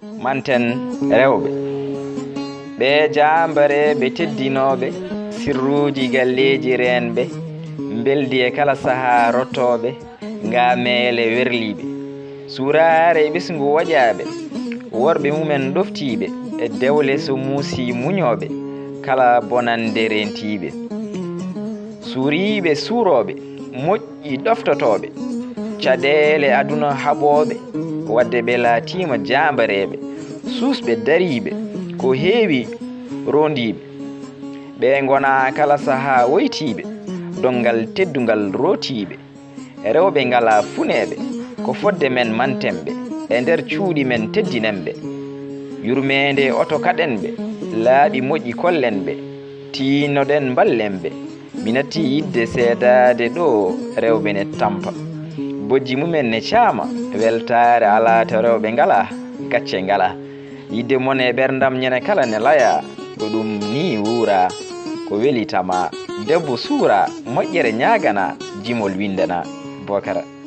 manten rewɓe ɓe jambare ɓe teddinoɓe sirruji galleji renɓe beldi e kala saaha rottoɓe ngamele werliɓe surare e ɓesgu waƴaɓe worɓe mumen ɗoftiɓe e dewle so muusi muñoɓe kala bonande rentiɓe suuriɓe suuroɓe moƴƴi ɗoftotoɓe caɗele aduna haɓoɓe wadde ɓe laatima jambareɓe susɓe dariɓe ko heewi rondiɓe ɓe gona kala saaha woytiɓe dongal teddungal rotiɓe rewɓe ngala funeɓe ko fodde men mantemɓe e nder cuuɗi men teddinenɓe yurmede oto kaɗenɓe laaɓi moƴƴi kollenɓe tinoɗen ballenɓe minatti yidde seedade ɗo rewɓe ne tampa bojji mumen ne caama weltare ala to rewɓe ngala gacce ngala yidde mon e ɓerdam ñande kala ne laya ko ɗum ni wuura ko welitama debbo suura moƴƴere ñagana jimol windana Bocara.